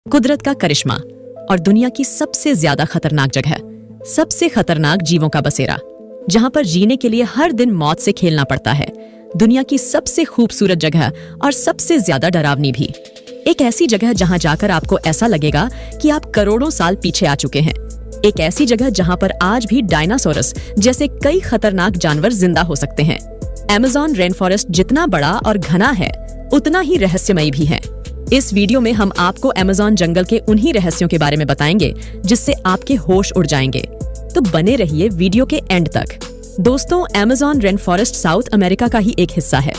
कुदरत का करिश्मा और दुनिया की सबसे ज्यादा खतरनाक जगह, सबसे खतरनाक जीवों का बसेरा, जहां पर जीने के लिए हर दिन मौत से खेलना पड़ता है। दुनिया की सबसे खूबसूरत जगह और सबसे ज्यादा डरावनी भी। एक ऐसी जगह जहां जाकर आपको ऐसा लगेगा कि आप करोड़ों साल पीछे आ चुके हैं। एक ऐसी जगह जहां पर आज भी डायनासोरस जैसे कई खतरनाक जानवर जिंदा हो सकते हैं। अमेज़न रेन फॉरेस्ट जितना बड़ा और घना है, उतना ही रहस्यमयी भी है। इस वीडियो में हम आपको अमेज़न जंगल के उन्हीं रहस्यों के बारे में बताएंगे जिससे आपके होश उड़ जाएंगे। तो बने रहिए वीडियो के एंड तक। दोस्तों, Amazon rain forest south America का ही एक हिस्सा है।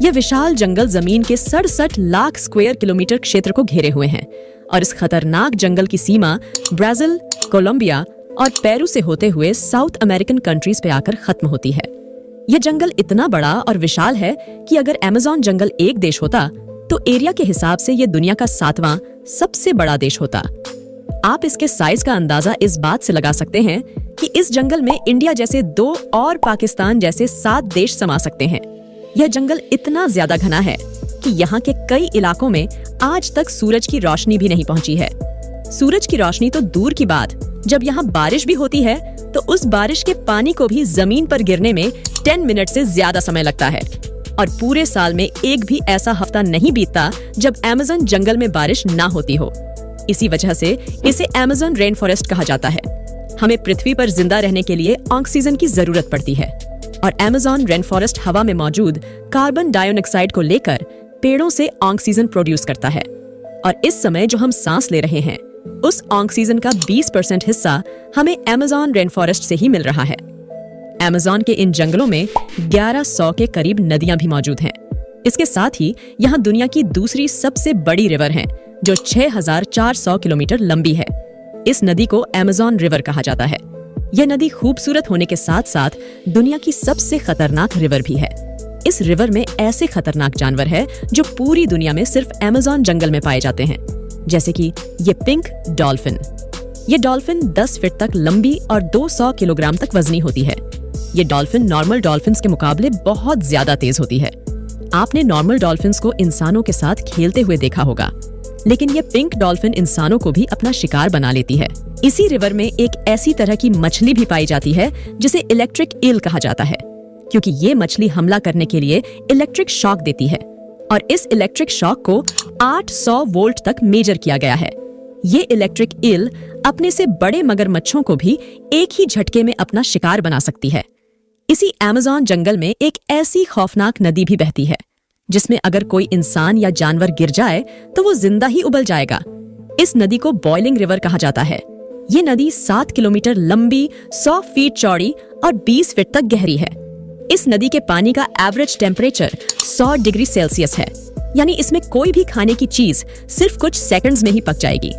यह विशाल जंगल जमीन के 67 लाख स्क्वायर किलोमीटर क्षेत्र को घेरे हुए हैं और इस खतरनाक जंगल की सीमा ब्राजील, कोलंबिया और पेरू से होते हुए साउथ अमेरिकन कंट्रीज पे आकर खत्म होती है। यह जंगल इतना बड़ा और विशाल है कि अगर अमेज़न जंगल एक देश होता तो एरिया के हिसाब से यह दुनिया का 7वां सबसे बड़ा देश होता। आप इसके साइज का अंदाजा इस बात से लगा सकते हैं कि इस जंगल में इंडिया जैसे 2 और पाकिस्तान जैसे 7 देश समा सकते हैं। यह जंगल इतना ज्यादा घना है कि यहाँ के कई इलाकों में आज तक सूरज की रोशनी भी नहीं पहुंची है। सूरज की रोशनी तो दूर की बात, जब यहाँ बारिश भी होती है तो उस बारिश के पानी को भी जमीन पर गिरने में 10 मिनट से ज्यादा समय लगता है। और पूरे साल में एक भी ऐसा हफ्ता नहीं बीतता जब अमेज़न जंगल में बारिश ना होती हो। इसी वजह से इसे अमेज़न रेन फॉरेस्ट कहा जाता है। हमें पृथ्वी पर जिंदा रहने के लिए ऑक्सीजन की जरूरत पड़ती है और अमेज़न रेन फॉरेस्ट हवा में मौजूद कार्बन डाइऑक्साइड को लेकर पेड़ों से ऑक्सीजन प्रोड्यूस करता है। और इस समय जो हम सांस ले रहे हैं, उस ऑक्सीजन का 20% हिस्सा हमें अमेज़न रेन फॉरेस्ट से ही मिल रहा है। अमेज़न के इन जंगलों में 1100 के करीब नदियां भी मौजूद हैं। इसके साथ ही यहाँ दुनिया की दूसरी सबसे बड़ी रिवर है जो 6400 किलोमीटर लंबी है। इस नदी को अमेज़न रिवर कहा जाता है। यह नदी खूबसूरत होने के साथ साथ दुनिया की सबसे खतरनाक रिवर भी है। इस रिवर में ऐसे खतरनाक जानवर है जो पूरी दुनिया में सिर्फ अमेज़न जंगल में पाए जाते हैं, जैसे कि ये पिंक डॉल्फिन। ये डॉल्फिन 10 फीट तक लंबी और 200 किलोग्राम तक वजनी होती है। ये डॉल्फिन नॉर्मल डॉल्फिन्स के मुकाबले बहुत ज्यादा तेज होती है। आपने नॉर्मल डॉल्फिन्स को इंसानों के साथ खेलते हुए देखा होगा, लेकिन ये पिंक डॉल्फिन इंसानों को भी अपना शिकार बना लेती है। इसी रिवर में एक ऐसी तरह की मछली भी पाई जाती है जिसे इलेक्ट्रिक ईल कहा जाता है, क्योंकि ये मछली हमला करने के लिए इलेक्ट्रिक शॉक देती है और इस इलेक्ट्रिक शॉक को 800 वोल्ट तक मेजर किया गया है। ये इलेक्ट्रिक ईल अपने से बड़े मगरमच्छों को भी एक ही झटके में अपना शिकार बना सकती है। इसी अमेज़न जंगल में एक ऐसी खौफनाक नदी भी बहती है जिसमें अगर कोई इंसान या जानवर गिर जाए तो वो जिंदा ही उबल जाएगा। इस नदी को बॉइलिंग रिवर कहा जाता है। ये नदी 7 किलोमीटर लंबी, 100 फीट चौड़ी और 20 फीट तक गहरी है। इस नदी के पानी का एवरेज टेम्परेचर 100 डिग्री सेल्सियस है, यानी इसमें कोई भी खाने की चीज सिर्फ कुछ सेकंड्स में ही पक जाएगी।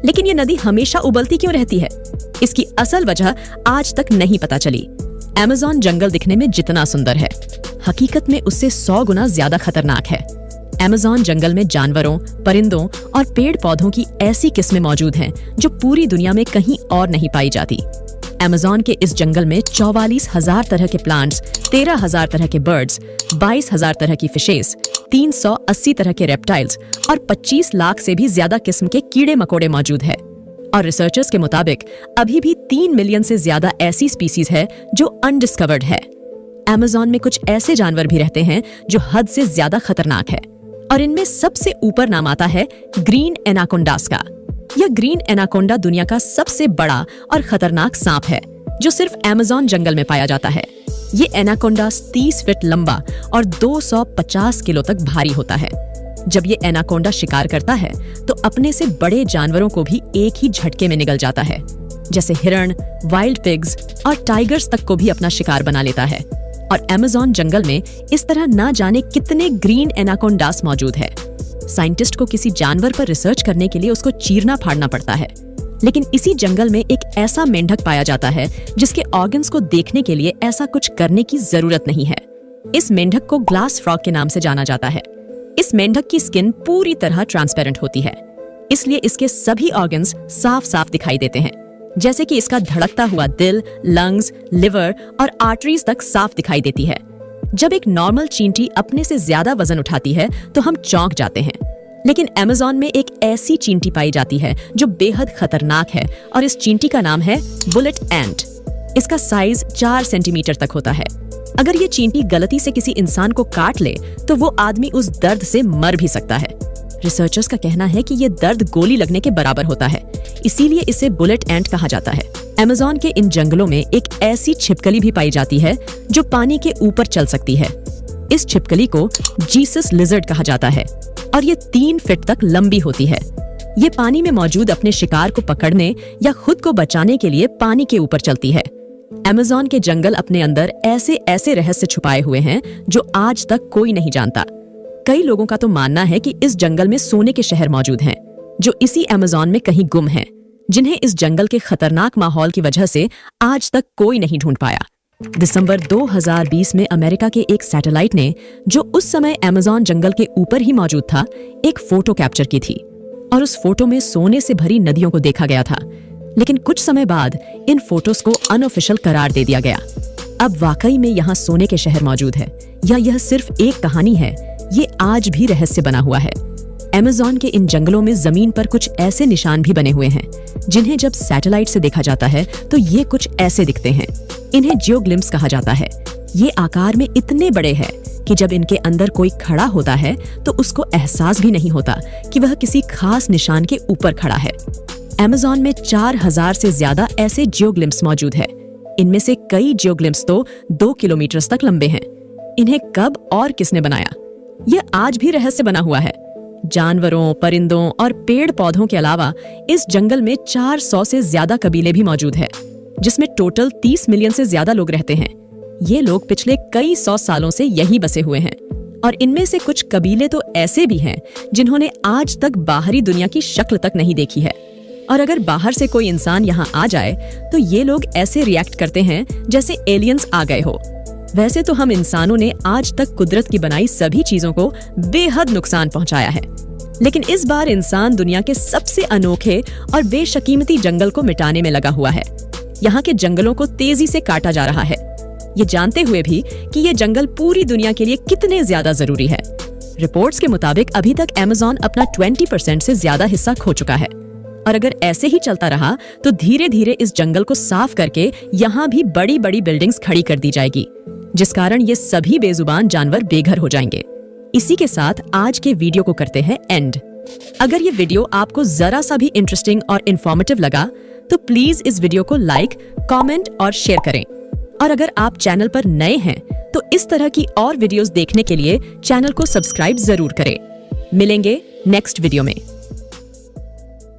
लेकिन ये नदी हमेशा उबलती क्यों रहती है? इसकी असल वजह आज तक नहीं पता चली। अमेज़न जंगल दिखने में जितना सुंदर है, हकीकत में उससे 100 गुना ज्यादा खतरनाक है। अमेज़न जंगल में जानवरों, परिंदों और पेड़ पौधों की ऐसी किस्में मौजूद हैं जो पूरी दुनिया में कहीं और नहीं पाई जाती। अमेज़न के इस जंगल में 44,000 तरह के प्लांट्स, 13,000 तरह के बर्ड्स, 22,000 तरह की फिशेस, 380 तरह के रेप्टाइल्स और 25 लाख से भी ज्यादा किस्म के कीड़े मकोड़े मौजूद है। और रिसर्चर्स के मुताबिक अभी भी 3 मिलियन से ज्यादा ऐसी स्पीसीज है जो अनडिस्कवर्ड है। अमेज़न में कुछ ऐसे जानवर भी रहते हैं जो हद से ज्यादा खतरनाक है और इनमें सबसे ऊपर नाम आता है ग्रीन एनाकोंडास का। यह ग्रीन एनाकोंडा दुनिया का सबसे बड़ा और खतरनाक सांप है जो सिर्फ अमेज़न जंगल में पाया जाता है। ये एनाकोंडा 30 फीट लंबा और 250 किलो तक भारी होता है। जब ये एनाकोंडा शिकार करता है तो अपने से बड़े जानवरों को भी एक ही झटके में निगल जाता है, जैसे हिरण, वाइल्ड पिग्स और टाइगर्स तक को भी अपना शिकार बना लेता है। और अमेज़न जंगल में इस तरह ना जाने कितने ग्रीन एनाकोंडास मौजूद है। साइंटिस्ट को किसी जानवर पर रिसर्च करने के लिए उसको चीरना फाड़ना पड़ता है, लेकिन इसी जंगल में एक ऐसा मेंढक पाया जाता है जिसके ऑर्गन्स को देखने के लिए ऐसा कुछ करने की जरूरत नहीं है। इस मेंढक को ग्लास फ्रॉग के नाम से जाना जाता है। इस मेंढक की स्किन पूरी तरह ट्रांसपेरेंट होती है, इसलिए इसके सभी ऑर्गन्स साफ साफ दिखाई देते हैं, जैसे कि इसका धड़कता हुआ दिल, लंग्स, लिवर और आर्टरीज तक साफ दिखाई देती है। जब एक नॉर्मल चींटी अपने से ज्यादा वजन उठाती है तो हम चौंक जाते हैं, लेकिन अमेज़न में एक ऐसी चींटी पाई जाती है जो बेहद खतरनाक है और इस चींटी का नाम है बुलेट एंट। इसका साइज 4 सेंटीमीटर तक होता है। अगर ये चींटी गलती से किसी इंसान को काट ले तो वो आदमी उस दर्द से मर भी सकता है। रिसर्चर्स का कहना है कि ये दर्द गोली लगने के बराबर होता है, इसीलिए इसे बुलेट एंट कहा जाता है। अमेज़न के इन जंगलों में एक ऐसी छिपकली भी पाई जाती है जो पानी के ऊपर चल सकती है। इस छिपकली को जीसस लिजर्ड कहा जाता है और ये 3 फीट तक लंबी होती है। ये पानी में मौजूद अपने शिकार को पकड़ने या खुद को बचाने के लिए पानी के ऊपर चलती है। अमेज़न के जंगल अपने अंदर ऐसे ऐसे रहस्य छुपाए हुए हैं जो आज तक कोई नहीं जानता। कई लोगों का तो मानना है कि इस जंगल में सोने के शहर मौजूद हैं, जो इसी अमेज़न में कहीं गुम हैं, जिन्हें इस जंगल के खतरनाक माहौल की वजह से आज तक कोई नहीं ढूंढ पाया। दिसंबर 2020 में अमेरिका के एक सैटेलाइट ने, जो उस समय अमेज़न जंगल के ऊपर ही मौजूद था, एक फोटो कैप्चर की थी और उस फोटो में सोने से भरी नदियों को देखा गया था। लेकिन कुछ समय बाद इन फोटोज को अनऑफिशियल करार दे दिया गया। अब वाकई में यहाँ सोने के शहर मौजूद है या यह सिर्फ एक कहानी है, ये आज भी रहस्य बना हुआ है। अमेज़न के इन जंगलों में जमीन पर कुछ ऐसे निशान भी बने हुए हैं जिन्हें जब सैटेलाइट से देखा जाता है तो ये कुछ ऐसे दिखते हैं। इन्हें जियोग्लिम्स कहा जाता है। ये आकार में इतने बड़े हैं कि जब इनके अंदर कोई खड़ा होता है तो उसको एहसास भी नहीं होता कि वह किसी खास निशान के ऊपर खड़ा है। अमेज़न में 4000 से ज्यादा ऐसे जियोग्लिम्स मौजूद है। इनमें से कई जियोग्लिम्स तो 2 किलोमीटर तक लंबे हैं। इन्हें कब और किसने बनाया, यह आज भी रहस्य बना हुआ है। जानवरों, परिंदों और पेड़ पौधों के अलावा इस जंगल में 400 से ज्यादा कबीले भी मौजूद हैं, जिसमें टोटल 30 मिलियन से ज्यादा लोग रहते हैं। ये लोग पिछले कई 100 सालों से यहीं बसे हुए हैं और इनमें से कुछ कबीले तो ऐसे भी हैं जिन्होंने आज तक बाहरी दुनिया की शक्ल तक नहीं देखी है। और अगर बाहर से कोई इंसान यहाँ आ जाए तो ये लोग ऐसे रिएक्ट करते हैं जैसे एलियंस आ गए हो। वैसे तो हम इंसानों ने आज तक कुदरत की बनाई सभी चीजों को बेहद नुकसान पहुंचाया है, लेकिन इस बार इंसान दुनिया के सबसे अनोखे और बेशकीमती जंगल को मिटाने में लगा हुआ है। यहाँ के जंगलों को तेजी से काटा जा रहा है, ये जानते हुए भी कि ये जंगल पूरी दुनिया के लिए कितने ज्यादा जरूरी है। रिपोर्ट्स के मुताबिक अभी तक अमेज़न अपना 20% से ज्यादा हिस्सा खो चुका है और अगर ऐसे ही चलता रहा तो धीरे धीरे इस जंगल को साफ करके यहाँ भी बड़ी बड़ी बिल्डिंग्स खड़ी कर दी जाएगी, जिस कारण ये सभी बेजुबान जानवर बेघर हो जाएंगे। इसी के साथ आज के वीडियो को करते हैं एंड। अगर ये वीडियो आपको जरा सा भी इंटरेस्टिंग और इन्फॉर्मेटिव लगा तो प्लीज इस वीडियो को लाइक, कमेंट और शेयर करें। और अगर आप चैनल पर नए हैं तो इस तरह की और वीडियोस देखने के लिए चैनल को सब्सक्राइब जरूर करें। मिलेंगे नेक्स्ट वीडियो में।